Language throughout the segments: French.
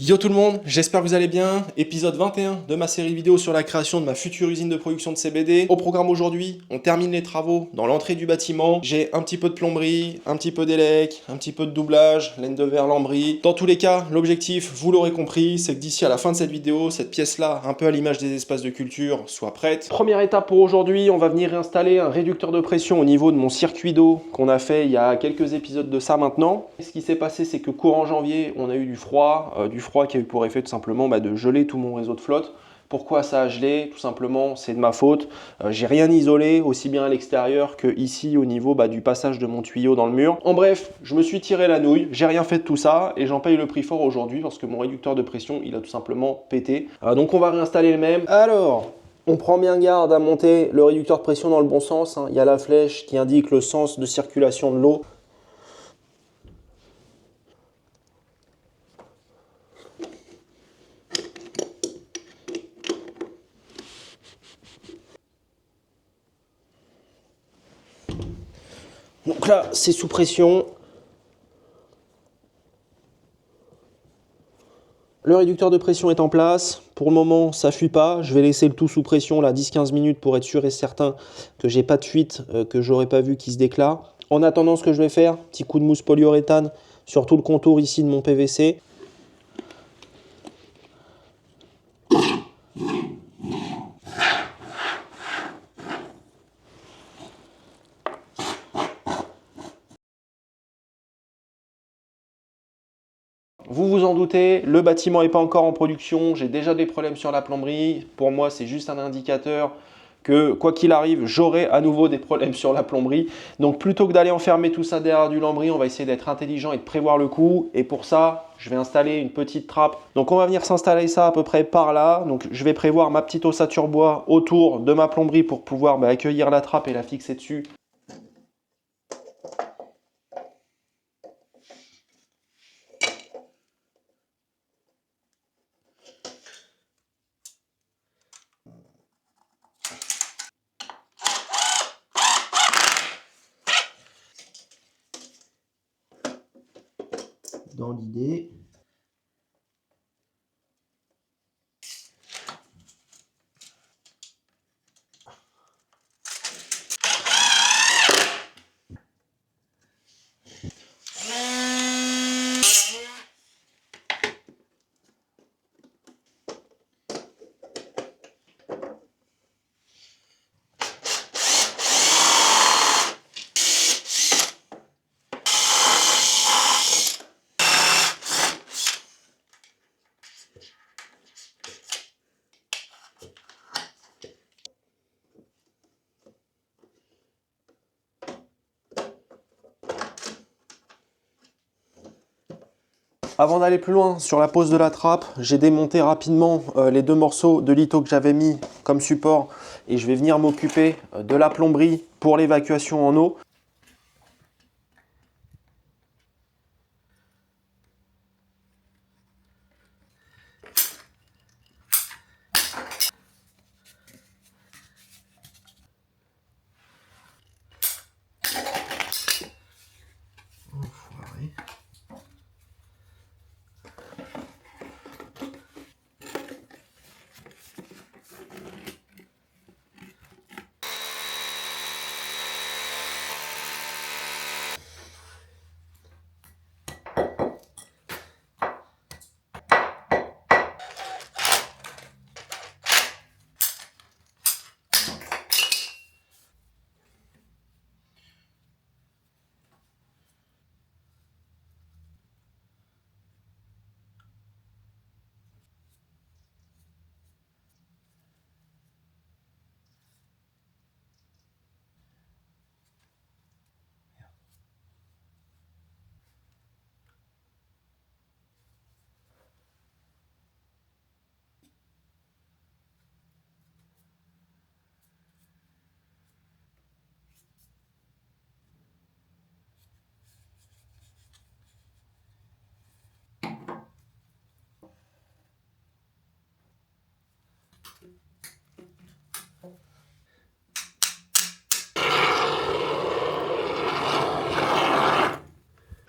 Yo tout le monde, j'espère que vous allez bien. Épisode 21 de ma série vidéo sur la création de ma future usine de production de CBD. Au programme aujourd'hui, on termine les travaux dans l'entrée du bâtiment. J'ai un petit peu de plomberie, un petit peu d'élec, un petit peu de doublage, laine de verre lambris. Dans tous les cas, l'objectif, vous l'aurez compris, c'est que d'ici à la fin de cette vidéo, cette pièce-là, un peu à l'image des espaces de culture, soit prête. Première étape pour aujourd'hui, on va venir réinstaller un réducteur de pression au niveau de mon circuit d'eau qu'on a fait il y a quelques épisodes de ça maintenant. Ce qui s'est passé, c'est que courant janvier, on a eu du froid qui a eu pour effet tout simplement de geler tout mon réseau de flotte. Pourquoi ça a gelé? Tout simplement, c'est de ma faute. J'ai rien isolé, aussi bien à l'extérieur que ici au niveau du passage de mon tuyau dans le mur. En bref, je me suis tiré la nouille, j'ai rien fait de tout ça et j'en paye le prix fort aujourd'hui parce que mon réducteur de pression, il a tout simplement pété. Donc on va réinstaller le même. Alors, on prend bien garde à monter le réducteur de pression dans le bon sens. Il y a la flèche qui indique le sens de circulation de l'eau. Donc là, c'est sous pression. Le réducteur de pression est en place. Pour le moment, ça ne fuit pas. Je vais laisser le tout sous pression là 10-15 minutes pour être sûr et certain que j'ai pas de fuite, que j'aurais pas vu qui se déclare. En attendant, ce que je vais faire, petit coup de mousse polyuréthane sur tout le contour ici de mon PVC. Vous vous en doutez, le bâtiment n'est pas encore en production, j'ai déjà des problèmes sur la plomberie. Pour moi, c'est juste un indicateur que quoi qu'il arrive, j'aurai à nouveau des problèmes sur la plomberie. Donc plutôt que d'aller enfermer tout ça derrière du lambris, on va essayer d'être intelligent et de prévoir le coup. Et pour ça, je vais installer une petite trappe. Donc on va venir s'installer ça à peu près par là. Donc je vais prévoir ma petite ossature bois autour de ma plomberie pour pouvoir accueillir la trappe et la fixer dessus. Dans l'idée. Avant d'aller plus loin sur la pose de la trappe, j'ai démonté rapidement les deux morceaux de litho que j'avais mis comme support et je vais venir m'occuper de la plomberie pour l'évacuation en eau.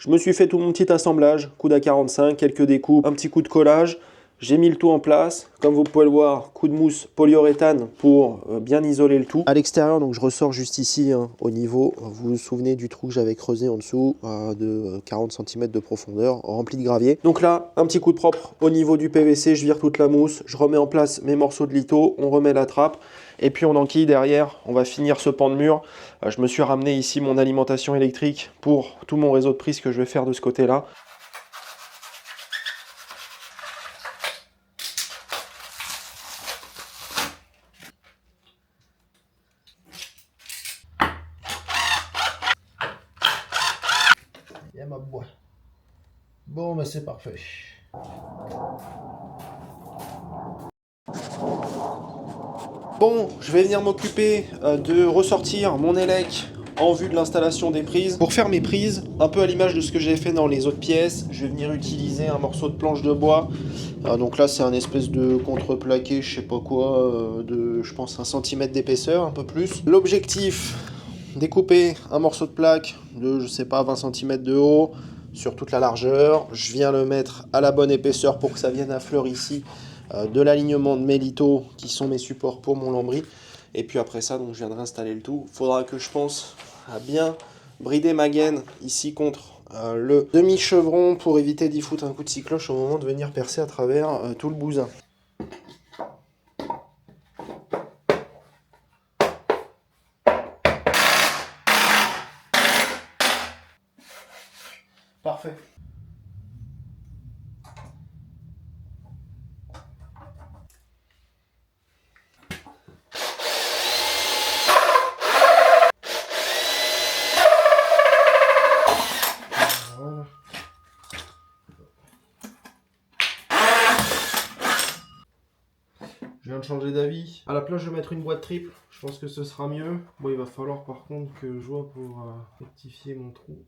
Je me suis fait tout mon petit assemblage, coude à 45, quelques découpes, un petit coup de collage. J'ai mis le tout en place. Comme vous pouvez le voir, coup de mousse polyuréthane pour bien isoler le tout. À l'extérieur, donc je ressors juste ici, hein, au niveau, vous vous souvenez du trou que j'avais creusé en dessous, de 40 cm de profondeur, rempli de gravier. Donc là, un petit coup de propre au niveau du PVC, je vire toute la mousse, je remets en place mes morceaux de litho, on remet la trappe, et puis on enquille derrière, on va finir ce pan de mur. Je me suis ramené ici mon alimentation électrique pour tout mon réseau de prise que je vais faire de ce côté-là. Il y a ma boîte. Bon, mais c'est parfait. Bon, je vais venir m'occuper de ressortir mon élec en vue de l'installation des prises. Pour faire mes prises, un peu à l'image de ce que j'ai fait dans les autres pièces, je vais venir utiliser un morceau de planche de bois. Donc là, c'est un espèce de contreplaqué, je sais pas quoi, de, je pense, 1 cm d'épaisseur, un peu plus. L'objectif, découper un morceau de plaque de, je sais pas, 20 cm de haut sur toute la largeur. Je viens le mettre à la bonne épaisseur pour que ça vienne à fleur ici de l'alignement de mes lithos qui sont mes supports pour mon lambris. Et puis après ça, donc je viendrai installer le tout. Il faudra que je pense à bien brider ma gaine ici contre le demi-chevron pour éviter d'y foutre un coup de cycloche au moment de venir percer à travers tout le bousin. Parfait. Voilà. Je viens de changer d'avis. À la place, je vais mettre une boîte triple. Je pense que ce sera mieux. Bon, il va falloir par contre que je vois pour rectifier mon trou.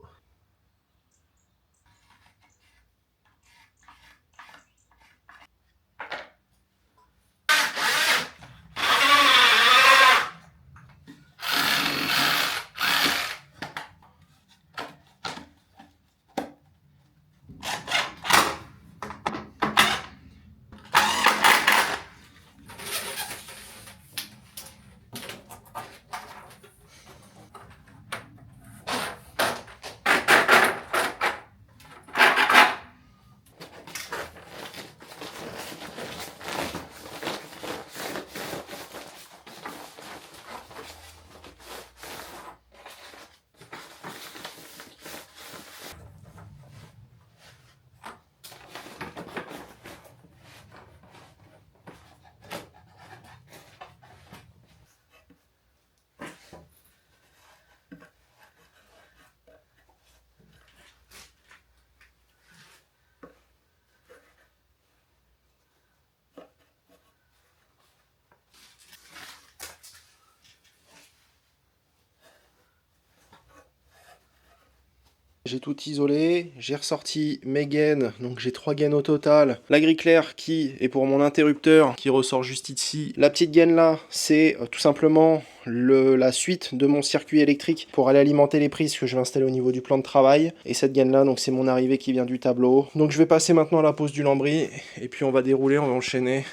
J'ai tout isolé, j'ai ressorti mes gaines, donc j'ai 3 gaines au total. La grille claire qui est pour mon interrupteur, qui ressort juste ici. La petite gaine là, c'est tout simplement la suite de mon circuit électrique pour aller alimenter les prises que je vais installer au niveau du plan de travail. Et cette gaine là, donc c'est mon arrivée qui vient du tableau. Donc je vais passer maintenant à la pose du lambris, et puis on va dérouler, on va enchaîner,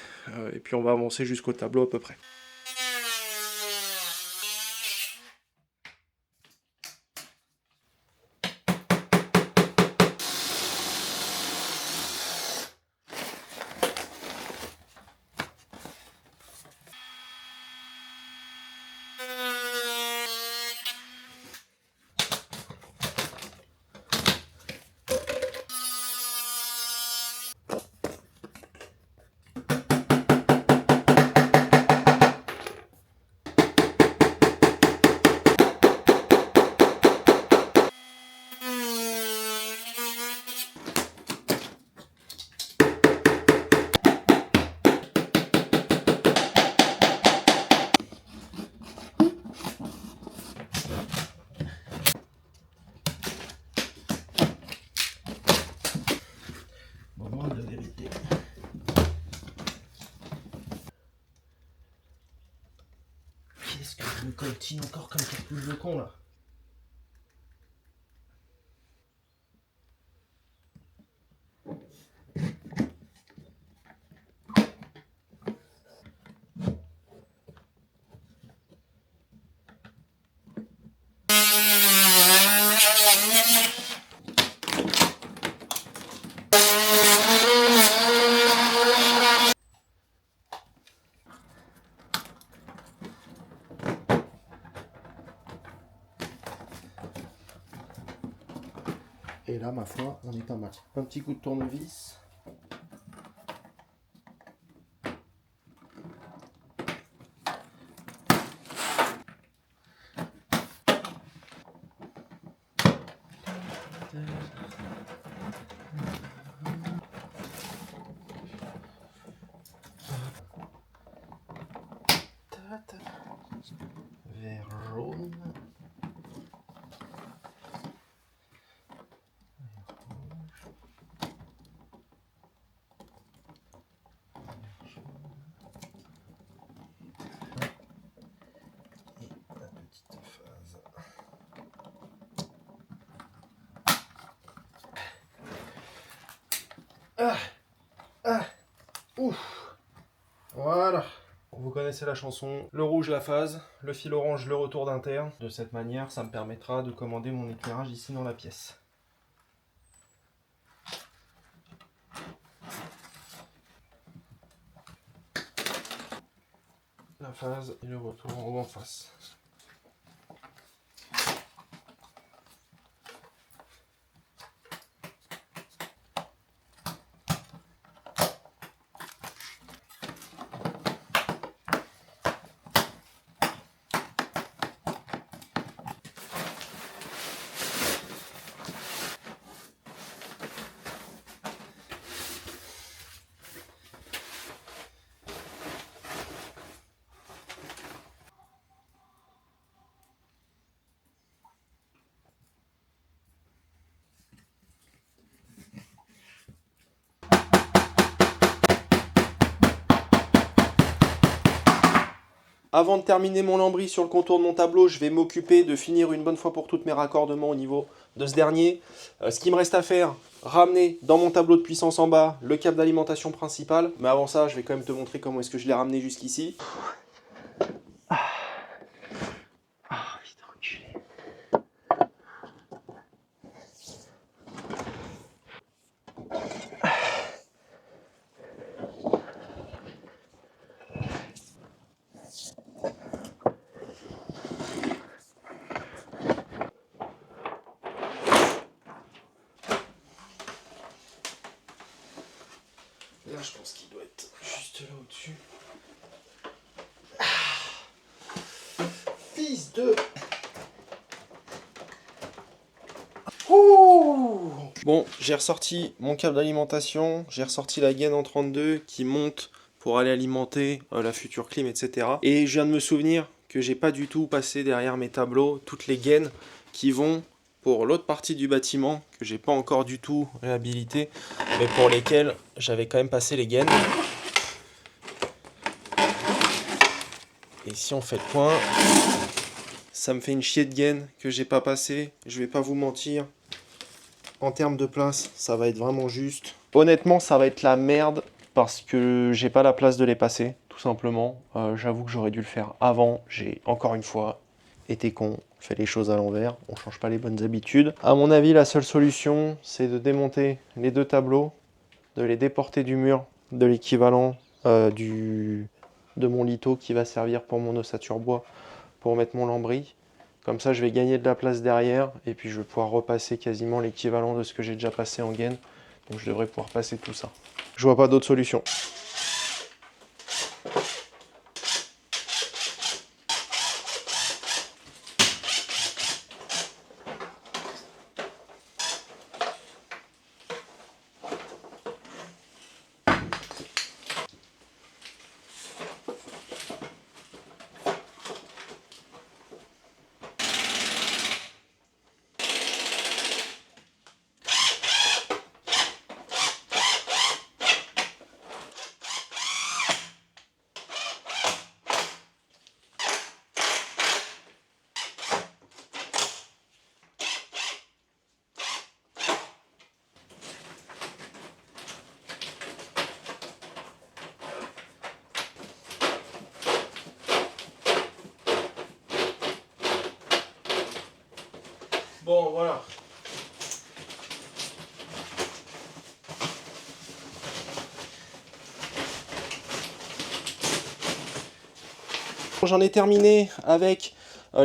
et puis on va avancer jusqu'au tableau à peu près. Moment de vérité. Qu'est-ce que je me coltine encore comme quelque chose de con là? là, ma foi, on est pas mal. Un petit coup de tournevis. Vert jaune. Et la petite phase. Ouf. Voilà. Vous connaissez la chanson, le rouge la phase, le fil orange le retour d'interne. De cette manière, ça me permettra de commander mon éclairage ici dans la pièce. La phase et le retour en haut en face. Avant de terminer mon lambris sur le contour de mon tableau, je vais m'occuper de finir une bonne fois pour toutes mes raccordements au niveau de ce dernier. Ce qui me reste à faire, ramener dans mon tableau de puissance en bas le câble d'alimentation principal. Mais avant ça, je vais quand même te montrer comment est-ce que je l'ai ramené jusqu'ici. Vite reculer. Là, je pense qu'il doit être juste là au-dessus. Fils de... Ouh. Bon, j'ai ressorti mon câble d'alimentation, j'ai ressorti la gaine en 32 qui monte pour aller alimenter la future clim, etc. Et je viens de me souvenir que j'ai pas du tout passé derrière mes tableaux toutes les gaines qui vont pour l'autre partie du bâtiment que j'ai pas encore du tout réhabilité, mais pour lesquelles j'avais quand même passé les gaines. Et si on fait le point, ça me fait une chier de gaines que j'ai pas passé. Je vais pas vous mentir. En termes de place, ça va être vraiment juste. Honnêtement, ça va être la merde parce que j'ai pas la place de les passer, tout simplement. J'avoue que j'aurais dû le faire avant. J'ai encore une fois été con, fait les choses à l'envers. On change pas les bonnes habitudes. À mon avis, la seule solution, c'est de démonter les deux tableaux, de les déporter du mur, de l'équivalent de mon litho qui va servir pour mon ossature bois, pour mettre mon lambris. Comme ça, je vais gagner de la place derrière et puis je vais pouvoir repasser quasiment l'équivalent de ce que j'ai déjà passé en gaine. Donc je devrais pouvoir passer tout ça. Je vois pas d'autre solution. Bon, voilà. J'en ai terminé avec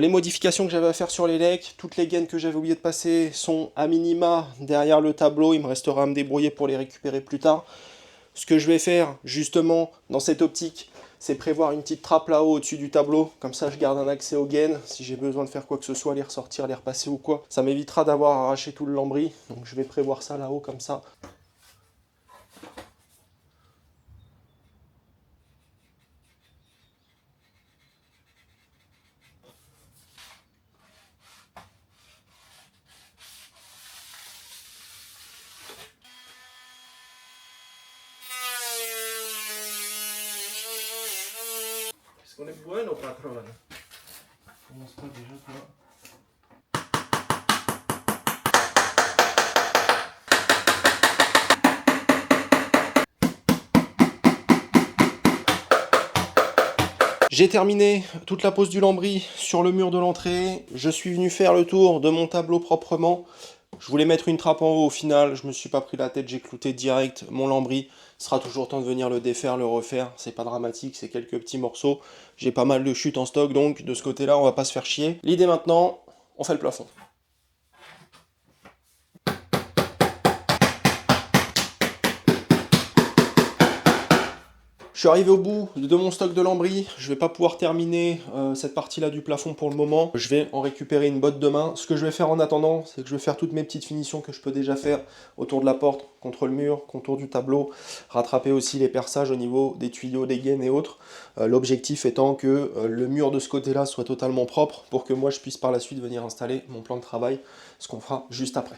Les modifications que j'avais à faire sur les legs, toutes les gaines que j'avais oublié de passer sont à minima derrière le tableau, il me restera à me débrouiller pour les récupérer plus tard. Ce que je vais faire justement dans cette optique, c'est prévoir une petite trappe là-haut au-dessus du tableau, comme ça je garde un accès aux gaines, si j'ai besoin de faire quoi que ce soit, les ressortir, les repasser ou quoi. Ça m'évitera d'avoir arraché tout le lambris, donc je vais prévoir ça là-haut comme ça. Est-ce qu'on est bueno, patron? Commence pas déjà, toi. J'ai terminé toute la pose du lambris sur le mur de l'entrée. Je suis venu faire le tour de mon tableau proprement. Je voulais mettre une trappe en haut au final, je me suis pas pris la tête, j'ai clouté direct mon lambris. Ce sera toujours temps de venir le défaire, le refaire, c'est pas dramatique, c'est quelques petits morceaux. J'ai pas mal de chutes en stock, donc de ce côté-là, on va pas se faire chier. L'idée maintenant, on fait le plafond. Je suis arrivé au bout de mon stock de lambris, je vais pas pouvoir terminer cette partie-là du plafond pour le moment. Je vais en récupérer une botte demain. Ce que je vais faire en attendant, c'est que je vais faire toutes mes petites finitions que je peux déjà faire autour de la porte, contre le mur, contour du tableau, rattraper aussi les perçages au niveau des tuyaux, des gaines et autres. L'objectif étant que le mur de ce côté-là soit totalement propre pour que moi je puisse par la suite venir installer mon plan de travail, ce qu'on fera juste après.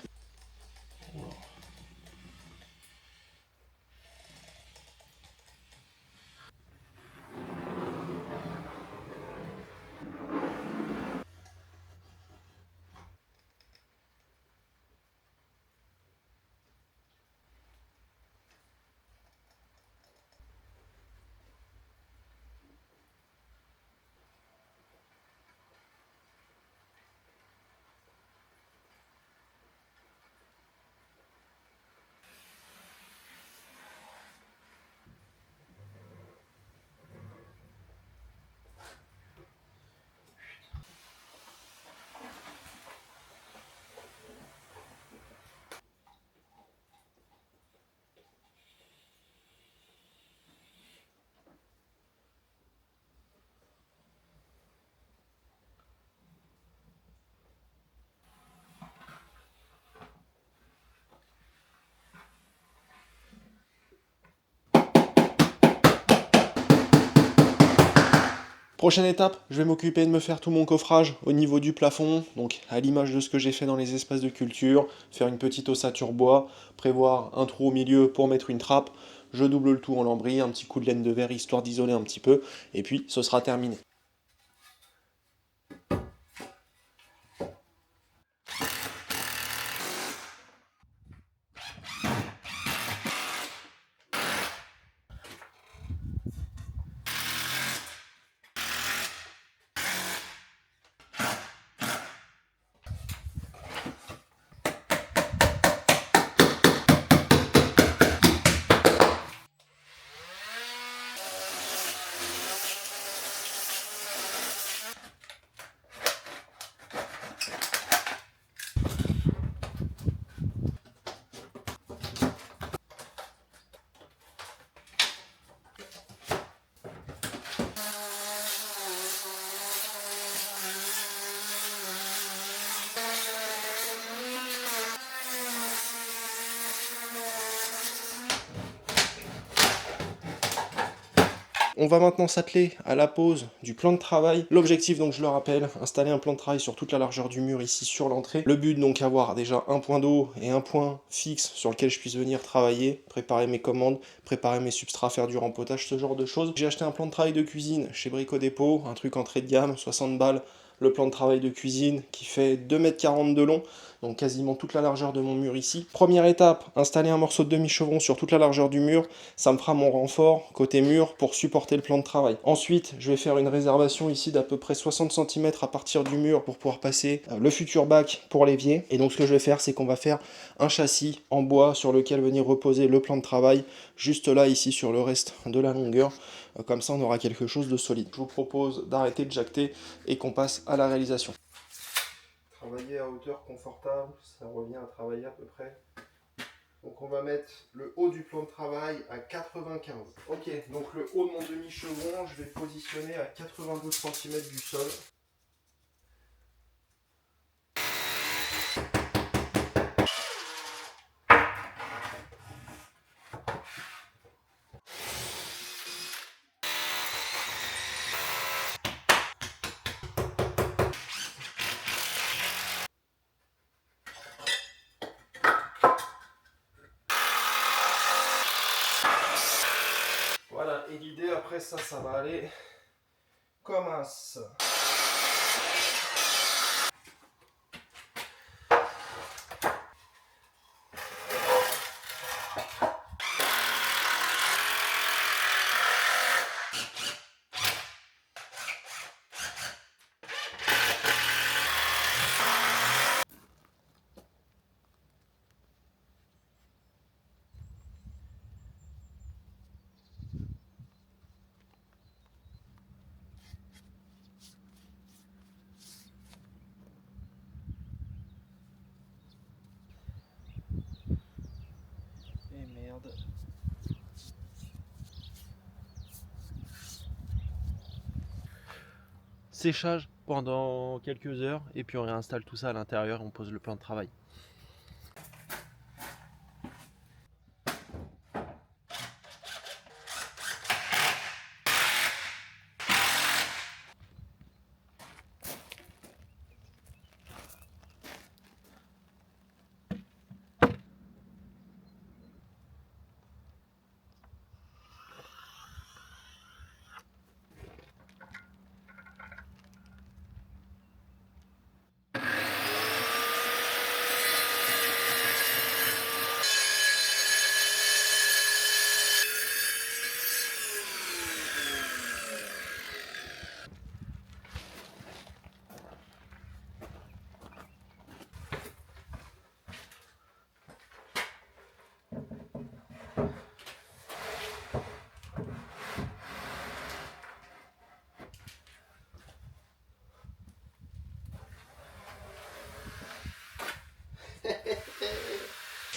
Prochaine étape, je vais m'occuper de me faire tout mon coffrage au niveau du plafond, donc à l'image de ce que j'ai fait dans les espaces de culture, faire une petite ossature bois, prévoir un trou au milieu pour mettre une trappe, je double le tout en lambris, un petit coup de laine de verre histoire d'isoler un petit peu, et puis ce sera terminé. On va maintenant s'atteler à la pose du plan de travail. L'objectif, donc je le rappelle, installer un plan de travail sur toute la largeur du mur ici sur l'entrée. Le but donc avoir déjà un point d'eau et un point fixe sur lequel je puisse venir travailler, préparer mes commandes, préparer mes substrats, faire du rempotage, ce genre de choses. J'ai acheté un plan de travail de cuisine chez Brico Dépôt, un truc entrée de gamme, 60 balles. Le plan de travail de cuisine qui fait 2,40 m de long. donc quasiment toute la largeur de mon mur ici. Première étape, installer un morceau de demi-chevron sur toute la largeur du mur, ça me fera mon renfort côté mur pour supporter le plan de travail. Ensuite, je vais faire une réservation ici d'à peu près 60 cm à partir du mur pour pouvoir passer le futur bac pour l'évier. Et donc ce que je vais faire, c'est qu'on va faire un châssis en bois sur lequel venir reposer le plan de travail, juste là ici sur le reste de la longueur. Comme ça on aura quelque chose de solide. Je vous propose d'arrêter de jacter et qu'on passe à la réalisation. Travailler à hauteur confortable, ça revient à travailler à peu près. Donc on va mettre le haut du plan de travail à 95. Ok, donc le haut de mon demi-chevron, je vais le positionner à 92 cm du sol. Voilà, et l'idée après ça va aller comme un as. Et merde. Séchage pendant quelques heures et puis on réinstalle tout ça à l'intérieur et on pose le plan de travail.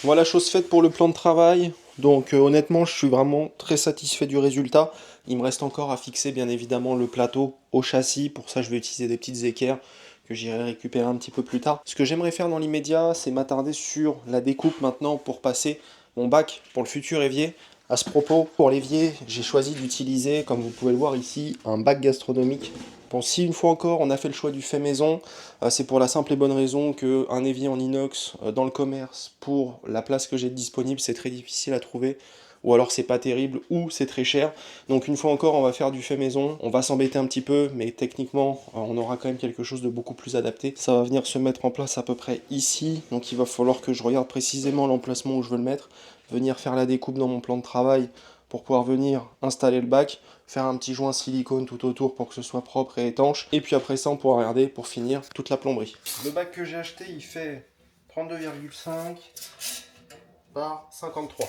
Voilà, chose faite pour le plan de travail. Donc honnêtement, je suis vraiment très satisfait du résultat. Il me reste encore à fixer bien évidemment le plateau au châssis. Pour ça, je vais utiliser des petites équerres que j'irai récupérer un petit peu plus tard. Ce que j'aimerais faire dans l'immédiat, c'est m'attarder sur la découpe maintenant pour passer mon bac pour le futur évier. À ce propos, pour l'évier, j'ai choisi d'utiliser, comme vous pouvez le voir ici, un bac gastronomique. Bon, si une fois encore on a fait le choix du fait maison, c'est pour la simple et bonne raison qu'un évier en inox dans le commerce, pour la place que j'ai disponible, c'est très difficile à trouver. Ou alors c'est pas terrible, ou c'est très cher. Donc une fois encore, on va faire du fait maison. On va s'embêter un petit peu, mais techniquement, on aura quand même quelque chose de beaucoup plus adapté. Ça va venir se mettre en place à peu près ici. Donc il va falloir que je regarde précisément l'emplacement où je veux le mettre. Venir faire la découpe dans mon plan de travail pour pouvoir venir installer le bac, faire un petit joint silicone tout autour pour que ce soit propre et étanche. Et puis après ça, on pourra regarder pour finir toute la plomberie. Le bac que j'ai acheté, il fait 32,5 par 53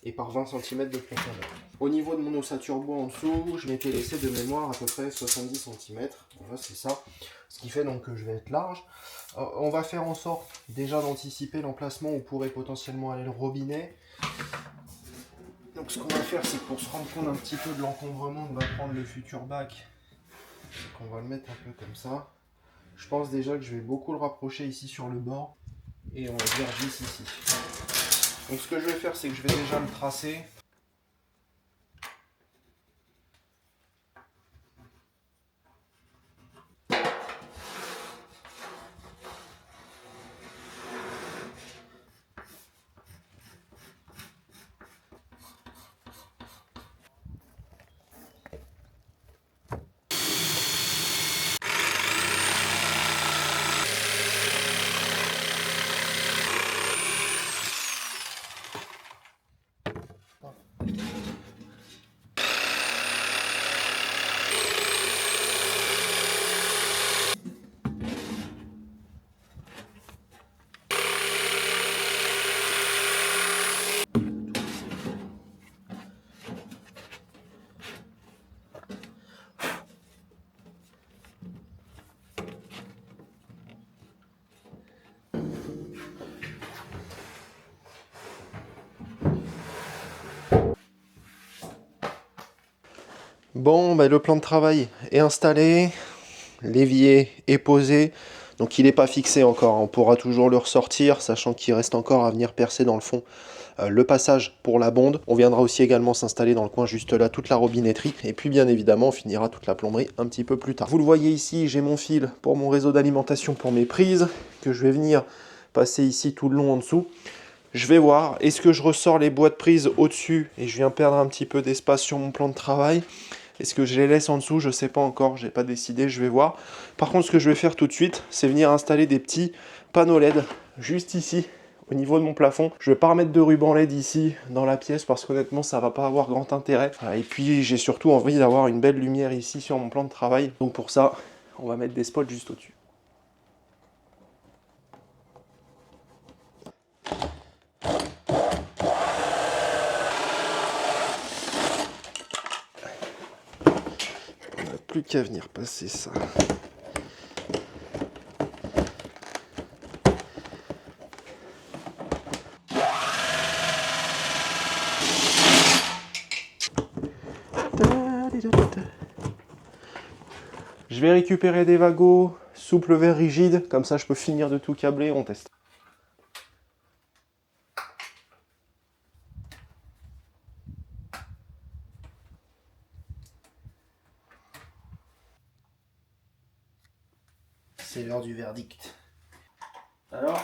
et par 20 cm de profondeur. Au niveau de mon ossature bois en dessous, je m'étais laissé de mémoire à peu près 70 cm. Voilà, c'est ça. Ce qui fait donc que je vais être large. On va faire en sorte déjà d'anticiper l'emplacement où pourrait potentiellement aller le robinet. Donc ce qu'on va faire, c'est que pour se rendre compte un petit peu de l'encombrement, on va prendre le futur bac. On va le mettre un peu comme ça. Je pense déjà que je vais beaucoup le rapprocher ici sur le bord. Et on va dire juste ici. Donc ce que je vais faire, c'est que je vais déjà le tracer. Bon, bah, le plan de travail est installé, l'évier est posé, donc il n'est pas fixé encore, on pourra toujours le ressortir, sachant qu'il reste encore à venir percer dans le fond le passage pour la bonde. On viendra aussi également s'installer dans le coin juste là toute la robinetterie, et puis bien évidemment on finira toute la plomberie un petit peu plus tard. Vous le voyez ici, j'ai mon fil pour mon réseau d'alimentation pour mes prises, que je vais venir passer ici tout le long en dessous. Je vais voir, est-ce que je ressors les boîtes prises au-dessus et je viens perdre un petit peu d'espace sur mon plan de travail? Est-ce que je les laisse en dessous? Je sais pas encore, j'ai pas décidé, je vais voir. Par contre, ce que je vais faire tout de suite, c'est venir installer des petits panneaux LED juste ici, au niveau de mon plafond. Je vais pas remettre de ruban LED ici dans la pièce parce qu'honnêtement, ça va pas avoir grand intérêt. Et puis, j'ai surtout envie d'avoir une belle lumière ici sur mon plan de travail. Donc pour ça, on va mettre des spots juste au-dessus. Plus qu'à venir passer ça. Je vais récupérer des wagons souples vers rigides, comme ça je peux finir de tout câbler, on teste. C'est l'heure du verdict. Alors,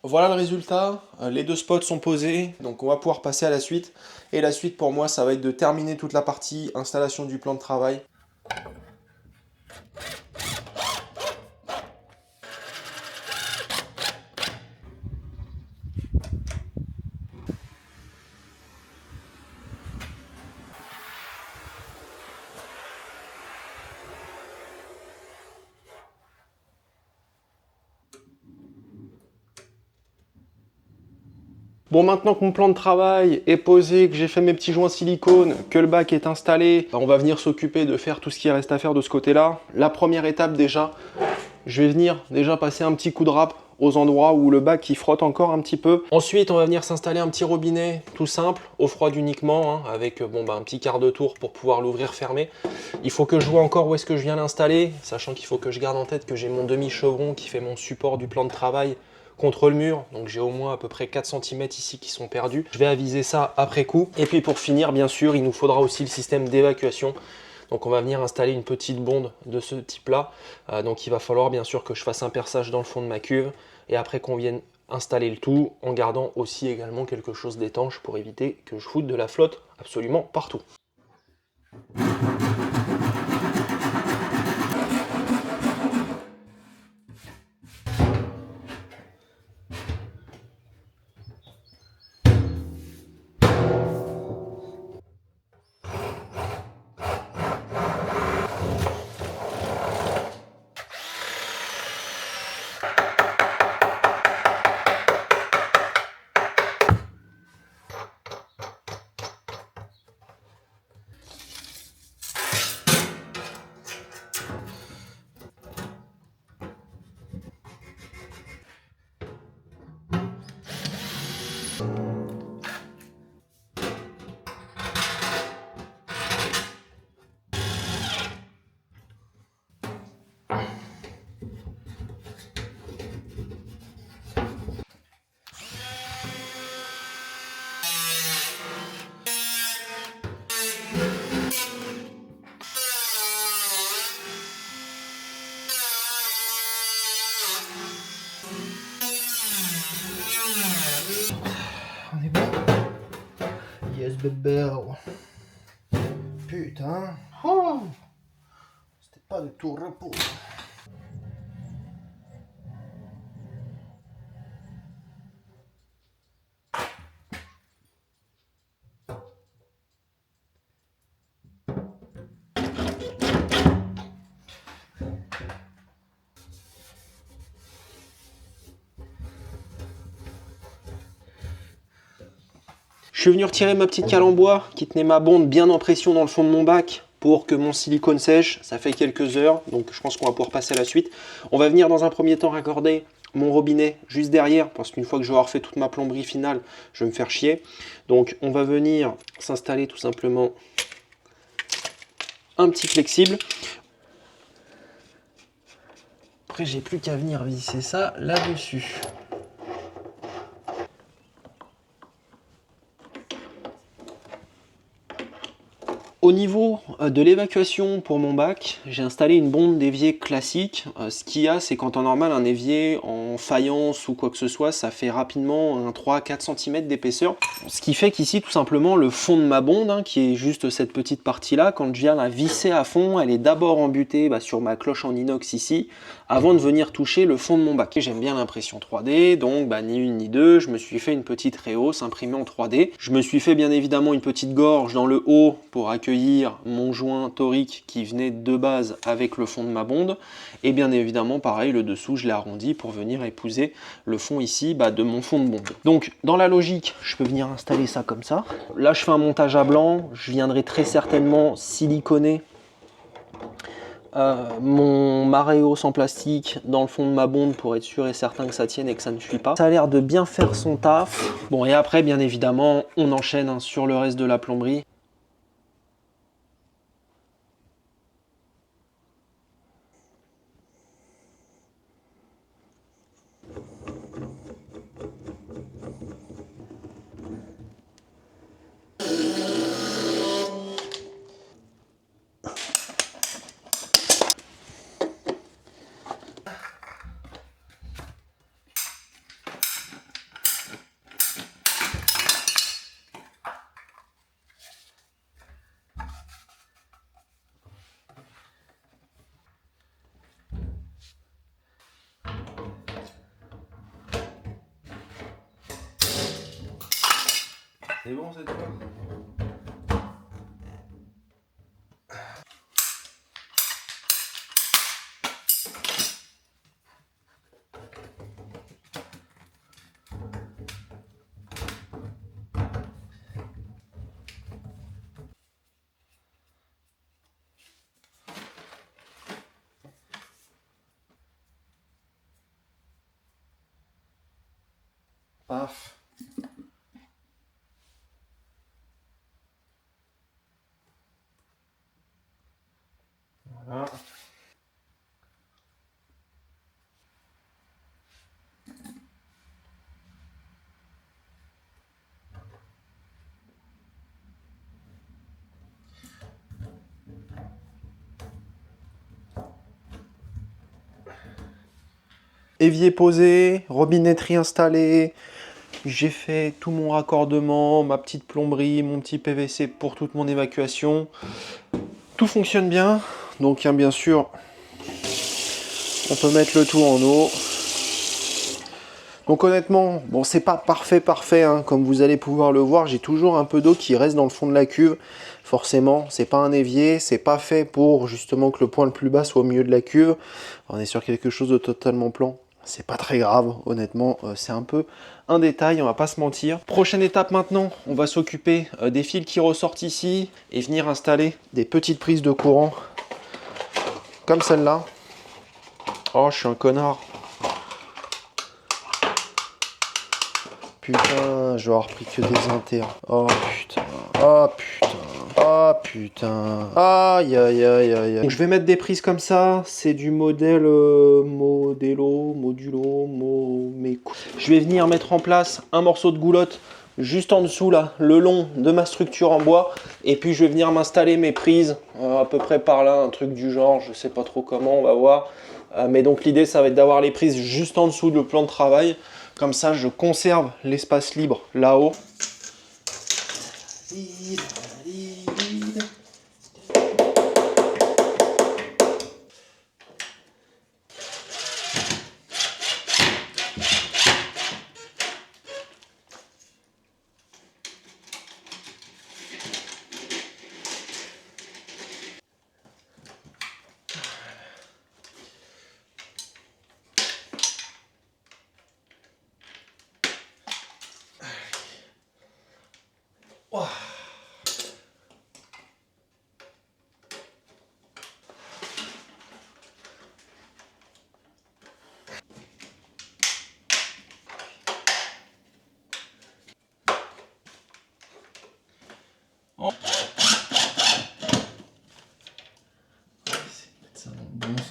voilà le résultat, les deux spots sont posés, donc on va pouvoir passer à la suite. Et la suite pour moi, ça va être de terminer toute la partie installation du plan de travail. Bon, maintenant que mon plan de travail est posé, que j'ai fait mes petits joints silicone, que le bac est installé, on va venir s'occuper de faire tout ce qui reste à faire de ce côté-là. La première étape déjà, je vais venir déjà passer un petit coup de râpe aux endroits où le bac il frotte encore un petit peu. Ensuite, on va venir s'installer un petit robinet tout simple, eau froide uniquement, hein, avec un petit quart de tour pour pouvoir l'ouvrir fermer. Il faut que je vois encore où est-ce que je viens l'installer, sachant qu'il faut que je garde en tête que j'ai mon demi-chevron qui fait mon support du plan de travail contre le mur, donc j'ai au moins à peu près 4 cm ici qui sont perdus. Je vais aviser ça après coup. Et puis pour finir, bien sûr, il nous faudra aussi le système d'évacuation. Donc on va venir installer une petite bonde de ce type-là. Donc il va falloir bien sûr que je fasse un perçage dans le fond de ma cuve et après qu'on vienne installer le tout en gardant aussi également quelque chose d'étanche pour éviter que je foute de la flotte absolument partout. On est bon? Yes, bébé. Putain. Oh, c'était pas du tout repos. Je suis venu retirer ma petite cale en bois qui tenait ma bonde bien en pression dans le fond de mon bac pour que mon silicone sèche. Ça fait quelques heures, donc je pense qu'on va pouvoir passer à la suite. On va venir dans un premier temps raccorder mon robinet juste derrière, parce qu'une fois que je vais avoir fait toute ma plomberie finale, je vais me faire chier. Donc on va venir s'installer tout simplement un petit flexible. Après, j'ai plus qu'à venir visser ça là-dessus. Au niveau de l'évacuation pour mon bac, j'ai installé une bombe d'évier classique. Ce qu'il y a, c'est qu'en temps normal, un évier en faïence ou quoi que ce soit, ça fait rapidement un 3-4 cm d'épaisseur. Ce qui fait qu'ici, tout simplement, le fond de ma bonde, hein, qui est juste cette petite partie-là, quand je viens la visser à fond, elle est d'abord embutée sur ma cloche en inox ici, avant de venir toucher le fond de mon bac. J'aime bien l'impression 3D, donc ni une ni deux, je me suis fait une petite rehausse imprimée en 3D. Je me suis fait bien évidemment une petite gorge dans le haut pour accueillir mon joint torique qui venait de base avec le fond de ma bonde, et bien évidemment pareil, le dessous je l'ai arrondi pour venir épouser le fond ici de mon fond de bonde. Donc dans la logique, je peux venir installer ça comme ça. Là je fais un montage à blanc, je viendrai très certainement siliconer mon maréos en plastique dans le fond de ma bonde pour être sûr et certain que ça tienne et que ça ne fuit pas. Ça a l'air de bien faire son taf. Bon, et après bien évidemment on enchaîne sur le reste de la plomberie. C'est bon cette fois? Paf. Voilà. Évier posé, robinetterie installée, j'ai fait tout mon raccordement, ma petite plomberie, mon petit PVC pour toute mon évacuation. Tout fonctionne bien, donc bien sûr, on peut mettre le tout en eau. Donc honnêtement, bon c'est pas parfait, hein, comme vous allez pouvoir le voir, j'ai toujours un peu d'eau qui reste dans le fond de la cuve. Forcément, c'est pas un évier, c'est pas fait pour justement que le point le plus bas soit au milieu de la cuve. On est sur quelque chose de totalement plan. C'est pas très grave, honnêtement, c'est un peu un détail, on va pas se mentir. Prochaine étape maintenant, on va s'occuper des fils qui ressortent ici et venir installer des petites prises de courant comme celle-là. Oh, je suis un connard. Putain, je vais avoir pris que des inters. Oh putain, oh putain, oh putain. Aïe aïe aïe aïe. Donc je vais mettre des prises comme ça, c'est du modèle modulo. Je vais venir mettre en place un morceau de goulotte juste en dessous là, le long de ma structure en bois. Et puis je vais venir m'installer mes prises à peu près par là, un truc du genre, je sais pas trop comment, on va voir. Mais donc l'idée ça va être d'avoir les prises juste en dessous du plan de travail. Comme ça, je conserve l'espace libre là-haut.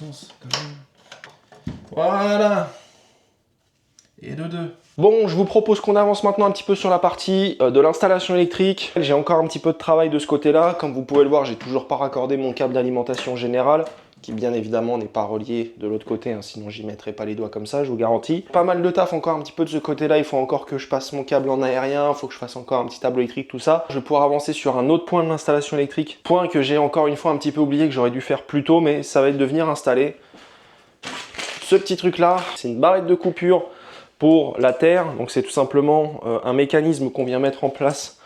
sens quand même. Voilà. Et de deux. Bon, je vous propose qu'on avance maintenant un petit peu sur la partie de l'installation électrique. J'ai encore un petit peu de travail de ce côté-là. Comme vous pouvez le voir, j'ai toujours pas raccordé mon câble d'alimentation générale, qui bien évidemment n'est pas relié de l'autre côté, hein, sinon j'y mettrai pas les doigts comme ça, je vous garantis. Pas mal de taf encore un petit peu de ce côté-là, il faut encore que je passe mon câble en aérien, il faut que je fasse encore un petit tableau électrique, tout ça. Je vais pouvoir avancer sur un autre point de l'installation électrique, point que j'ai encore une fois un petit peu oublié, que j'aurais dû faire plus tôt, mais ça va être de venir installer ce petit truc-là. C'est une barrette de coupure pour la terre, donc c'est tout simplement un mécanisme qu'on vient mettre en place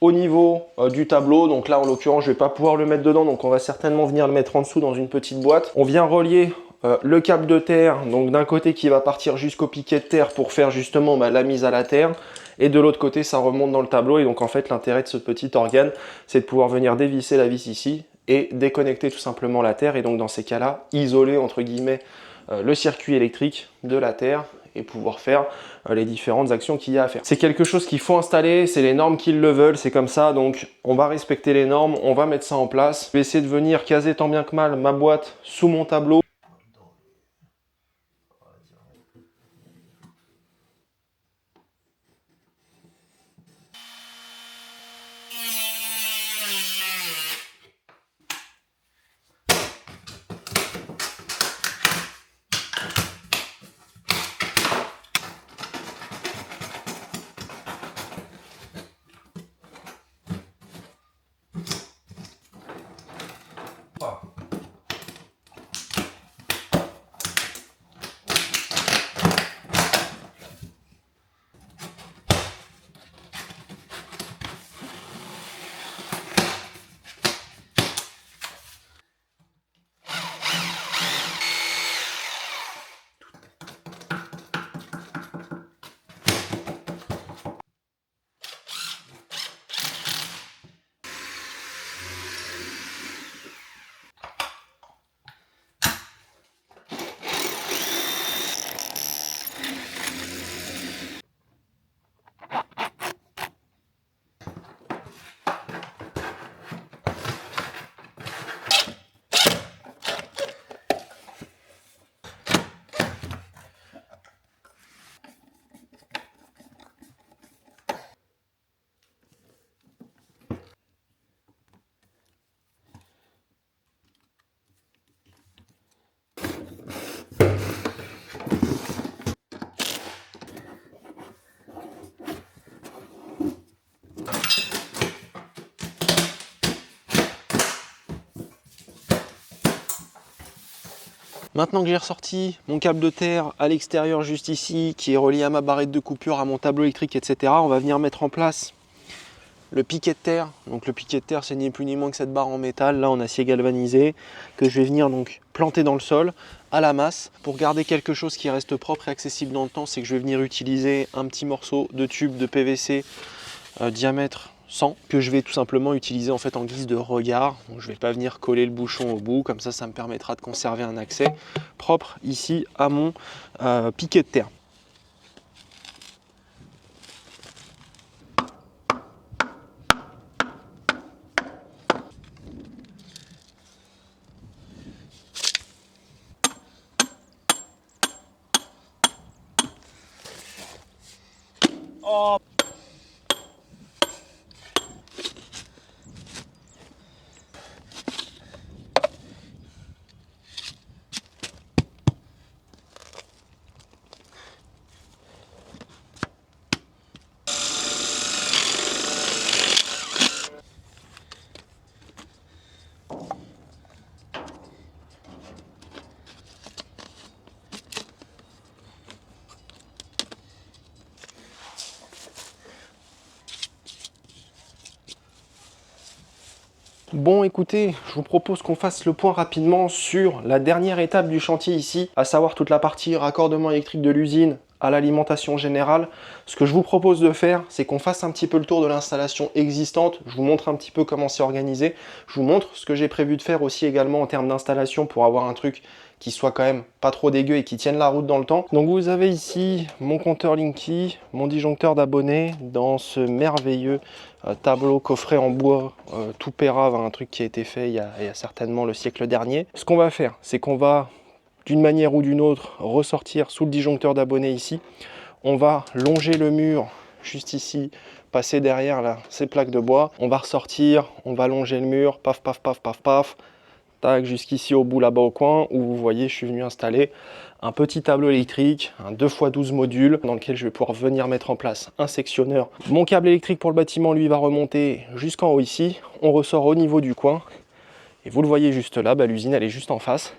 au niveau du tableau. Donc là en l'occurrence je vais pas pouvoir le mettre dedans, donc on va certainement venir le mettre en dessous dans une petite boîte. On vient relier le câble de terre, donc d'un côté qui va partir jusqu'au piquet de terre pour faire justement la mise à la terre, et de l'autre côté ça remonte dans le tableau. Et donc en fait l'intérêt de ce petit organe, c'est de pouvoir venir dévisser la vis ici et déconnecter tout simplement la terre, et donc dans ces cas là isoler entre guillemets le circuit électrique de la terre et pouvoir faire les différentes actions qu'il y a à faire. C'est quelque chose qu'il faut installer, c'est les normes qui le veulent, c'est comme ça, donc on va respecter les normes, on va mettre ça en place. Je vais essayer de venir caser tant bien que mal ma boîte sous mon tableau. Maintenant que j'ai ressorti mon câble de terre à l'extérieur juste ici, qui est relié à ma barrette de coupure, à mon tableau électrique, etc., on va venir mettre en place le piquet de terre. Donc le piquet de terre, c'est ni plus ni moins que cette barre en métal, là en acier galvanisé, que je vais venir donc planter dans le sol à la masse. Pour garder quelque chose qui reste propre et accessible dans le temps, c'est que je vais venir utiliser un petit morceau de tube de PVC diamètre 100, que je vais tout simplement utiliser en fait en guise de regard. Donc je ne vais pas venir coller le bouchon au bout, comme ça me permettra de conserver un accès propre ici à mon piquet de terre. Oh. Bon écoutez, je vous propose qu'on fasse le point rapidement sur la dernière étape du chantier ici, à savoir toute la partie raccordement électrique de l'usine à l'alimentation générale, ce que je vous propose de faire, c'est qu'on fasse un petit peu le tour de l'installation existante. Je vous montre un petit peu comment c'est organisé. Je vous montre ce que j'ai prévu de faire aussi également en termes d'installation pour avoir un truc qui soit quand même pas trop dégueu et qui tienne la route dans le temps. Donc vous avez ici mon compteur Linky, mon disjoncteur d'abonnés dans ce merveilleux tableau coffret en bois tout pérave, un truc qui a été fait il y a certainement le siècle dernier. Ce qu'on va faire, c'est qu'on va d'une manière ou d'une autre ressortir sous le disjoncteur d'abonnés ici. On va longer le mur juste ici, passer derrière là ces plaques de bois. On va ressortir, on va longer le mur, paf paf paf paf paf, tac, jusqu'ici au bout là-bas au coin où vous voyez je suis venu installer un petit tableau électrique, un 2x12 modules dans lequel je vais pouvoir venir mettre en place un sectionneur. Mon câble électrique pour le bâtiment lui va remonter jusqu'en haut ici. On ressort au niveau du coin et vous le voyez juste là, l'usine elle est juste en face.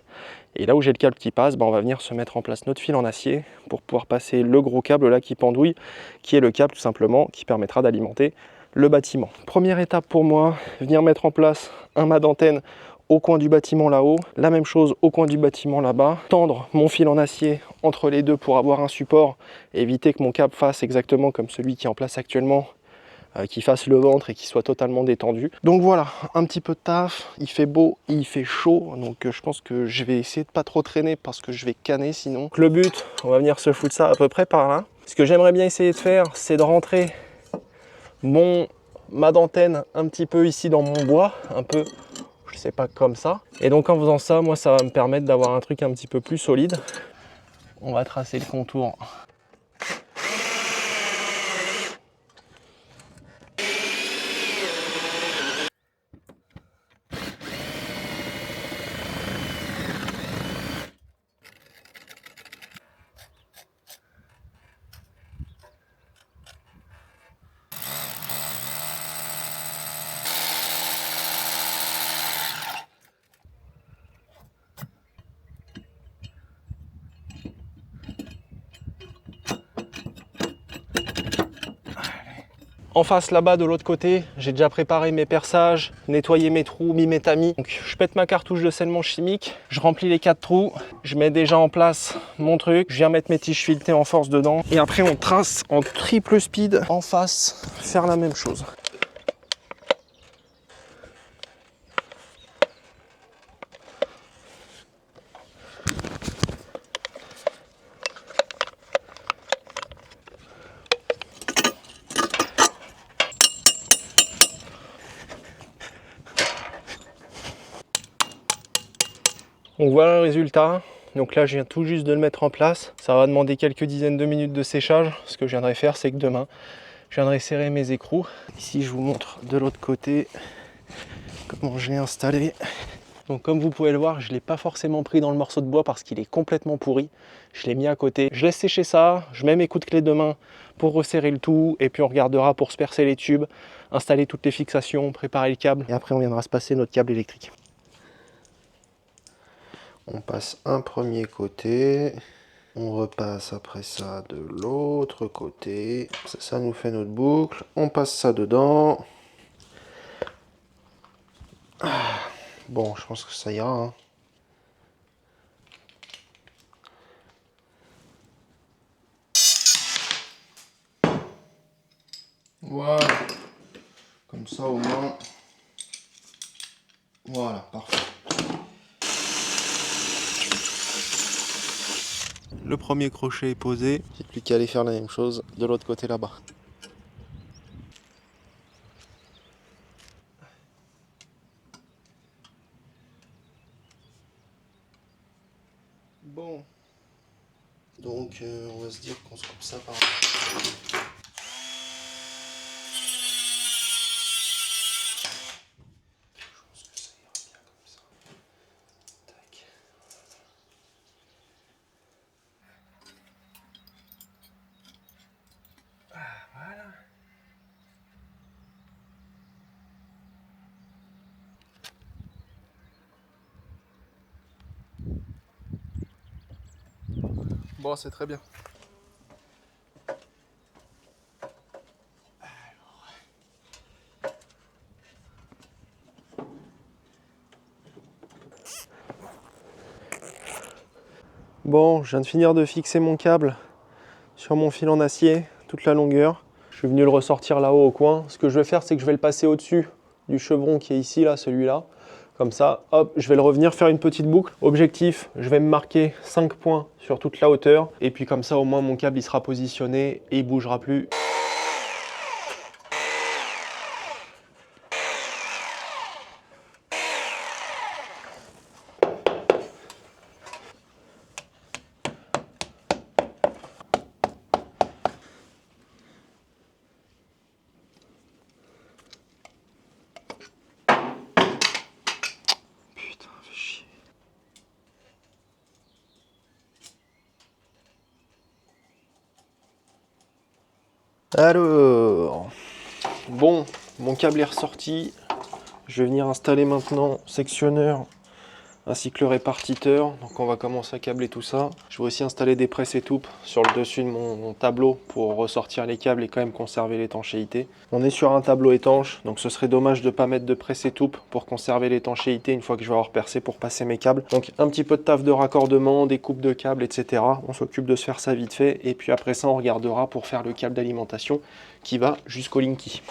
Et là où j'ai le câble qui passe, on va venir se mettre en place notre fil en acier pour pouvoir passer le gros câble là qui pendouille, qui est le câble tout simplement qui permettra d'alimenter le bâtiment. Première étape pour moi, venir mettre en place un mât d'antenne au coin du bâtiment là-haut, la même chose au coin du bâtiment là-bas, tendre mon fil en acier entre les deux pour avoir un support et éviter que mon câble fasse exactement comme celui qui est en place actuellement, qui fasse le ventre et qui soit totalement détendu. Donc voilà, un petit peu de taf, il fait beau, il fait chaud, donc je pense que je vais essayer de pas trop traîner parce que je vais canner sinon. Donc le but, on va venir se foutre ça à peu près par là. Ce que j'aimerais bien essayer de faire, c'est de rentrer mon mât d'antenne un petit peu ici dans mon bois, un peu, je sais pas, comme ça. Et donc en faisant ça, moi ça va me permettre d'avoir un truc un petit peu plus solide. On va tracer le contour. En face là-bas de l'autre côté, j'ai déjà préparé mes perçages, nettoyé mes trous, mis mes tamis. Donc je pète ma cartouche de scellement chimique, je remplis les 4 trous, je mets déjà en place mon truc, je viens mettre mes tiges filetées en force dedans et après on trace en triple speed en face, faire la même chose. Donc voilà le résultat. Donc là, je viens tout juste de le mettre en place. Ça va demander quelques dizaines de minutes de séchage. Ce que je viendrai faire, c'est que demain, je viendrai serrer mes écrous. Ici, je vous montre de l'autre côté comment je l'ai installé. Donc comme vous pouvez le voir, je ne l'ai pas forcément pris dans le morceau de bois parce qu'il est complètement pourri. Je l'ai mis à côté. Je laisse sécher ça. Je mets mes coups de clé demain pour resserrer le tout. Et puis on regardera pour se percer les tubes, installer toutes les fixations, préparer le câble. Et après, on viendra se passer notre câble électrique. On passe un premier côté, on repasse après ça de l'autre côté, ça nous fait notre boucle, on passe ça dedans. Bon, je pense que ça ira, hein. Voilà, comme ça au moins, voilà, parfait. Le premier crochet est posé, j'ai plus qu'à aller faire la même chose de l'autre côté là-bas. Bon, donc on va se dire qu'on se coupe ça par là. Bon, c'est très bien. Bon, je viens de finir de fixer mon câble sur mon fil en acier, toute la longueur. Je suis venu le ressortir là-haut au coin. Ce que je vais faire, c'est que je vais le passer au-dessus du chevron qui est ici, là, celui-là. Comme ça, hop, je vais le revenir faire une petite boucle. Objectif, je vais me marquer 5 points sur toute la hauteur. Et puis comme ça, au moins, mon câble, il sera positionné et il bougera plus. Putain, fais chier. Alors, bon, mon câble est ressorti. Je vais venir installer maintenant sectionneur ainsi que le répartiteur. Donc on va commencer à câbler tout ça. Je vais aussi installer des presses étoupes sur le dessus de mon tableau pour ressortir les câbles et quand même conserver l'étanchéité. On est sur un tableau étanche, donc ce serait dommage de ne pas mettre de presse étoupe pour conserver l'étanchéité une fois que je vais avoir percé pour passer mes câbles. Donc un petit peu de taf de raccordement, des coupes de câbles, etc. On s'occupe de se faire ça vite fait et puis après ça on regardera pour faire le câble d'alimentation qui va jusqu'au Linky.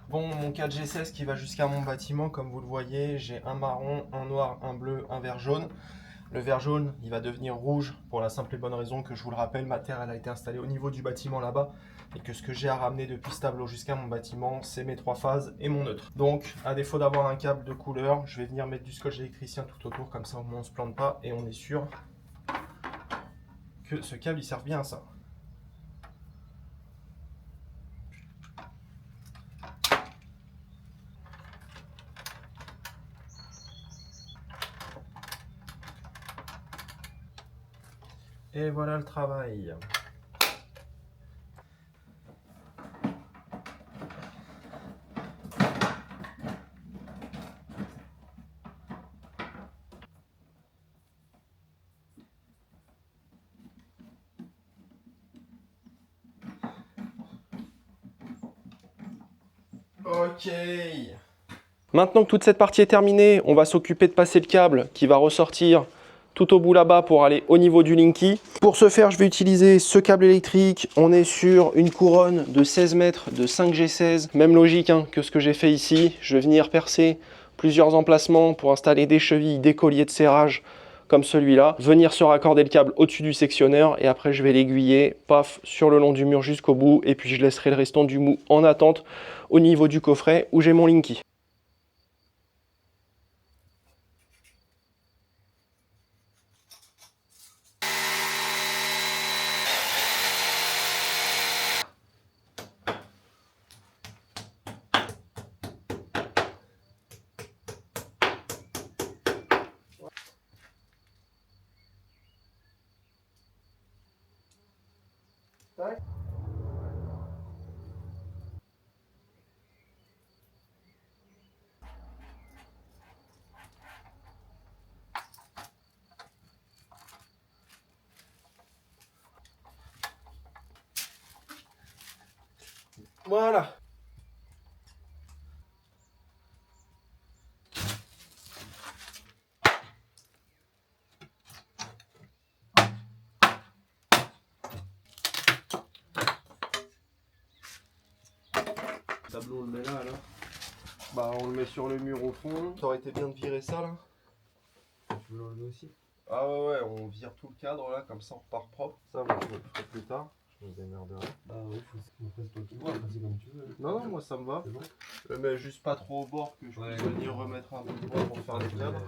Bon, mon 4G16 qui va jusqu'à mon bâtiment, comme vous le voyez, j'ai un marron, un noir, un bleu, un vert jaune. Le vert jaune, il va devenir rouge pour la simple et bonne raison que je vous le rappelle, ma terre elle a été installée au niveau du bâtiment là-bas et que ce que j'ai à ramener depuis ce tableau jusqu'à mon bâtiment, c'est mes 3 phases et mon neutre. Donc, à défaut d'avoir un câble de couleur, je vais venir mettre du scotch électricien tout autour, comme ça au moins on ne se plante pas et on est sûr que ce câble il sert bien à ça. Et voilà le travail. Ok. Maintenant que toute cette partie est terminée, on va s'occuper de passer le câble qui va ressortir tout au bout là-bas pour aller au niveau du Linky. Pour ce faire, je vais utiliser ce câble électrique. On est sur une couronne de 16 mètres de 5G16. Même logique hein, que ce que j'ai fait ici. Je vais venir percer plusieurs emplacements pour installer des chevilles, des colliers de serrage comme celui-là. Venir se raccorder le câble au-dessus du sectionneur et après je vais l'aiguiller, paf, sur le long du mur jusqu'au bout. Et puis je laisserai le restant du mou en attente au niveau du coffret où j'ai mon Linky. Voilà. Le tableau, on le met là alors. Bah on le met sur le mur au fond. Ça aurait été bien de virer ça là. Tu veux l'enlever aussi? Ah ouais, on vire tout le cadre là, comme ça on repart propre. Ça, moi, je le ferai plus tard. Je me démerderai. Bah oui, après c'est toi qui vois, après c'est comme tu veux. Non, non, moi ça me va. C'est bon? Je le mets juste pas trop au bord que je puisse venir remettre un peu de bois pour faire les cadres.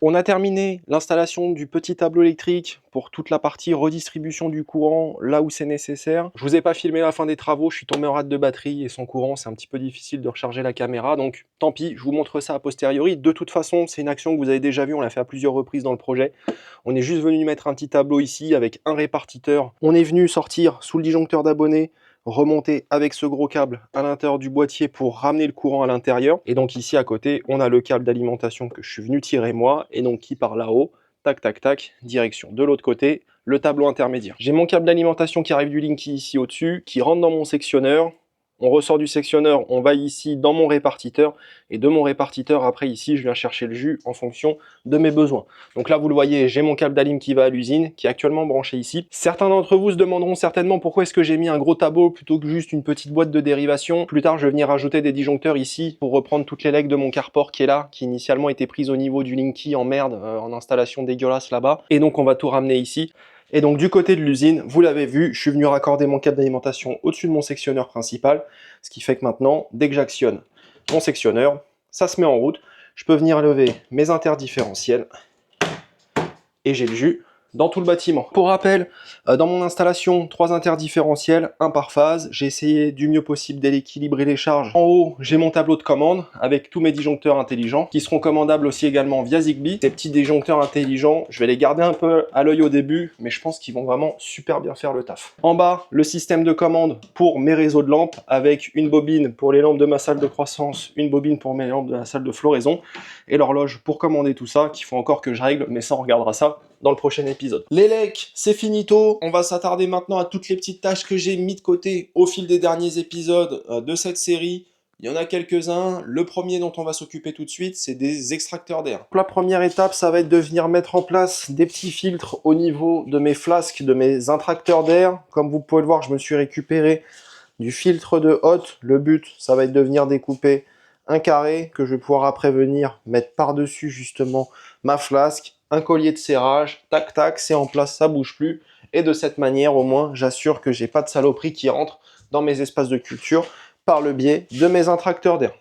On a terminé l'installation du petit tableau électrique pour toute la partie redistribution du courant là où c'est nécessaire. Je vous ai pas filmé la fin des travaux, je suis tombé en rate de batterie et sans courant c'est un petit peu difficile de recharger la caméra, donc tant pis, je vous montre ça a posteriori. De toute façon, c'est une action que vous avez déjà vue, on l'a fait à plusieurs reprises dans le projet. On est juste venu mettre un petit tableau ici avec un répartiteur. On est venu sortir sous le disjoncteur d'abonnés, remonter avec ce gros câble à l'intérieur du boîtier pour ramener le courant à l'intérieur. Et donc ici à côté, on a le câble d'alimentation que je suis venu tirer moi et donc qui part là-haut, tac tac tac, direction de l'autre côté, le tableau intermédiaire. J'ai mon câble d'alimentation qui arrive du Linky ici au-dessus, qui rentre dans mon sectionneur. On ressort du sectionneur, on va ici dans mon répartiteur et de mon répartiteur après ici je viens chercher le jus en fonction de mes besoins. Donc là vous le voyez, j'ai mon câble d'alim qui va à l'usine qui est actuellement branché ici. Certains d'entre vous se demanderont certainement pourquoi est-ce que j'ai mis un gros tableau plutôt que juste une petite boîte de dérivation. Plus tard je vais venir ajouter des disjoncteurs ici pour reprendre toutes les legs de mon carport qui est là, qui initialement était prise au niveau du Linky en merde, en installation dégueulasse là-bas. Et donc on va tout ramener ici. Et donc du côté de l'usine, vous l'avez vu, je suis venu raccorder mon câble d'alimentation au-dessus de mon sectionneur principal, ce qui fait que maintenant, dès que j'actionne mon sectionneur, ça se met en route, je peux venir lever mes interdifférentiels et j'ai le jus dans tout le bâtiment. Pour rappel, dans mon installation, 3 interdifférentiels, un par phase. J'ai essayé du mieux possible d'équilibrer les charges. En haut, j'ai mon tableau de commande avec tous mes disjoncteurs intelligents qui seront commandables aussi également via Zigbee. Ces petits disjoncteurs intelligents, je vais les garder un peu à l'œil au début, mais je pense qu'ils vont vraiment super bien faire le taf. En bas, le système de commande pour mes réseaux de lampes avec une bobine pour les lampes de ma salle de croissance, une bobine pour mes lampes de la salle de floraison et l'horloge pour commander tout ça qu'il faut encore que je règle, mais ça on regardera ça dans le prochain épisode. Les lecs, c'est finito. On va s'attarder maintenant à toutes les petites tâches que j'ai mis de côté au fil des derniers épisodes de cette série. Il y en a quelques-uns. Le premier dont on va s'occuper tout de suite, c'est des extracteurs d'air. La première étape, ça va être de venir mettre en place des petits filtres au niveau de mes flasques, de mes intracteurs d'air. Comme vous pouvez le voir, je me suis récupéré du filtre de hotte. Le but, ça va être de venir découper un carré que je vais pouvoir après venir mettre par-dessus justement ma flasque, un collier de serrage, tac tac, c'est en place, ça bouge plus. Et de cette manière, au moins, j'assure que j'ai pas de saloperie qui rentre dans mes espaces de culture par le biais de mes intracteurs d'air.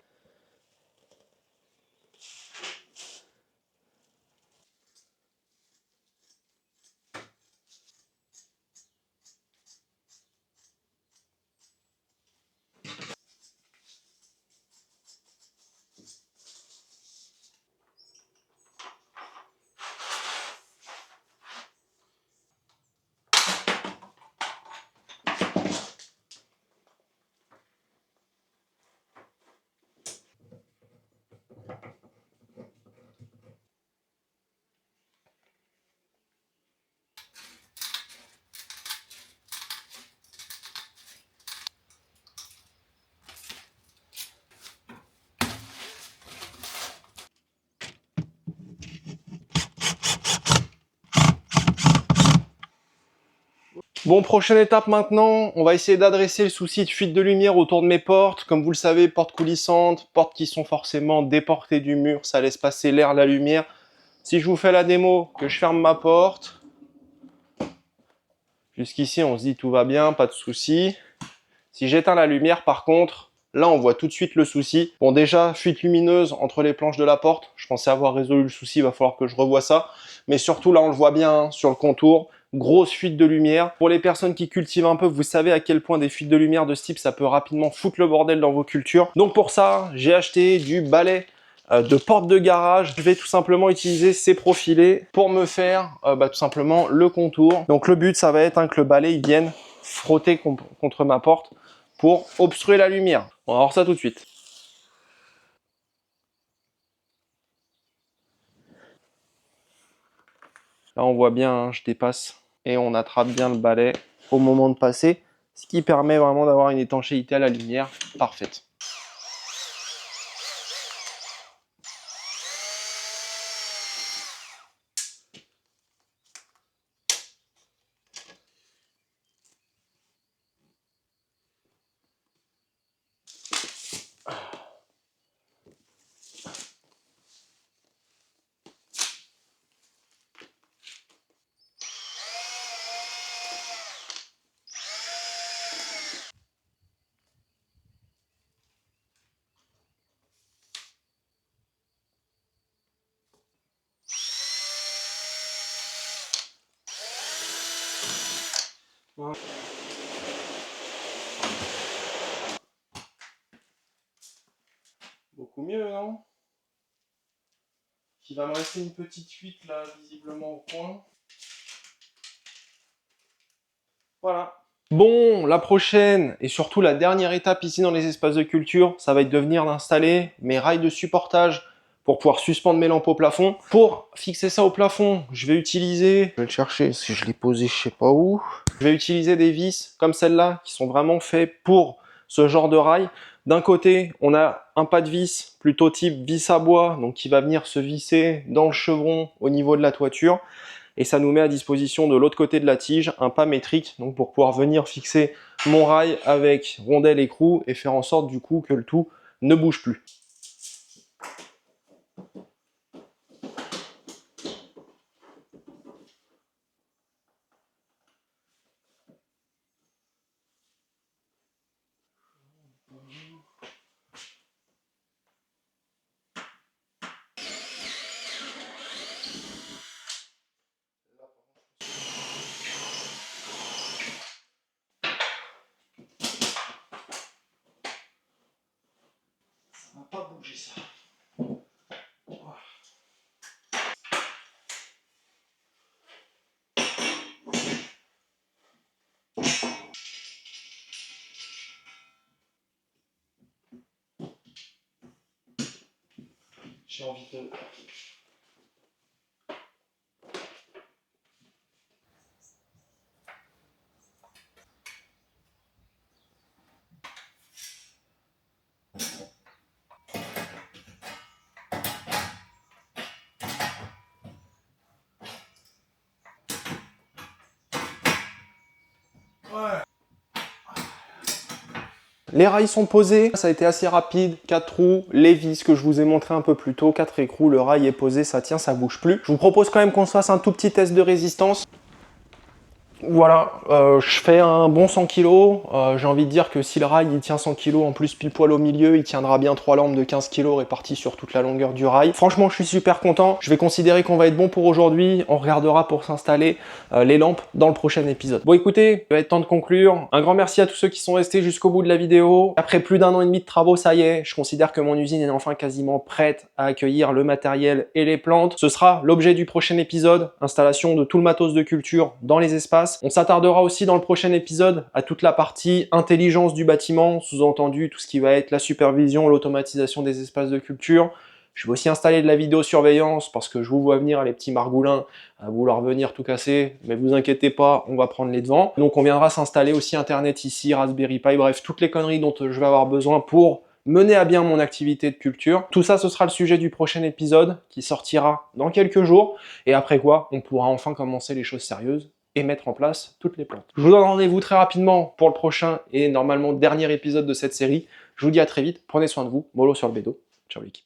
Bon, prochaine étape maintenant, on va essayer d'adresser le souci de fuite de lumière autour de mes portes. Comme vous le savez, portes coulissantes, portes qui sont forcément déportées du mur, ça laisse passer l'air, la lumière. Si je vous fais la démo, que je ferme ma porte, jusqu'ici on se dit tout va bien, pas de souci. Si j'éteins la lumière par contre, là on voit tout de suite le souci. Bon déjà, fuite lumineuse entre les planches de la porte, je pensais avoir résolu le souci, il va falloir que je revoie ça. Mais surtout là on le voit bien hein, sur le contour. Grosse fuite de lumière. Pour les personnes qui cultivent un peu, vous savez à quel point des fuites de lumière de ce type, ça peut rapidement foutre le bordel dans vos cultures. Donc pour ça, j'ai acheté du balai de porte de garage. Je vais tout simplement utiliser ces profilés pour me faire tout simplement le contour. Donc le but, ça va être hein, que le balai il vienne frotter contre ma porte pour obstruer la lumière. On va voir ça tout de suite. Là, on voit bien, hein, je dépasse et on attrape bien le balai au moment de passer, ce qui permet vraiment d'avoir une étanchéité à la lumière parfaite. Beaucoup mieux, non? Il va me rester une petite fuite là, visiblement au coin. Voilà. Bon, la prochaine et surtout la dernière étape ici dans les espaces de culture, ça va être de venir d'installer mes rails de supportage pour pouvoir suspendre mes lampes au plafond. Pour fixer ça au plafond, je vais utiliser, je vais le chercher si je l'ai posé je sais pas où. Je vais utiliser des vis comme celle-là qui sont vraiment faits pour ce genre de rail. D'un côté, on a un pas de vis plutôt type vis à bois, donc qui va venir se visser dans le chevron au niveau de la toiture. Et ça nous met à disposition de l'autre côté de la tige un pas métrique, donc pour pouvoir venir fixer mon rail avec rondelle écrou et faire en sorte du coup que le tout ne bouge plus. Ça va pas bouger ça. J'ai envie de... Les rails sont posés, ça a été assez rapide, 4 trous, les vis que je vous ai montré un peu plus tôt, 4 écrous, le rail est posé, ça tient, ça bouge plus. Je vous propose quand même qu'on se fasse un tout petit test de résistance. Voilà, je fais un bon 100 kg, j'ai envie de dire que si le rail il tient 100 kg en plus pile poil au milieu, il tiendra bien 3 lampes de 15 kg réparties sur toute la longueur du rail. Franchement je suis super content, je vais considérer qu'on va être bon pour aujourd'hui, on regardera pour s'installer les lampes dans le prochain épisode. Bon écoutez, il va être temps de conclure, un grand merci à tous ceux qui sont restés jusqu'au bout de la vidéo. Après plus d'1 an et demi de travaux, ça y est, je considère que mon usine est enfin quasiment prête à accueillir le matériel et les plantes. Ce sera l'objet du prochain épisode, installation de tout le matos de culture dans les espaces. On s'attardera aussi dans le prochain épisode à toute la partie intelligence du bâtiment, sous-entendu tout ce qui va être la supervision, l'automatisation des espaces de culture. Je vais aussi installer de la vidéosurveillance parce que je vous vois venir les petits margoulins à vouloir venir tout casser, mais vous inquiétez pas, on va prendre les devants. Donc on viendra s'installer aussi Internet ici, Raspberry Pi, bref, toutes les conneries dont je vais avoir besoin pour mener à bien mon activité de culture. Tout ça, ce sera le sujet du prochain épisode qui sortira dans quelques jours. Et après quoi, on pourra enfin commencer les choses sérieuses et mettre en place toutes les plantes. Je vous donne rendez-vous très rapidement pour le prochain et normalement dernier épisode de cette série. Je vous dis à très vite, prenez soin de vous, mollo sur le bédo. Ciao l'équipe.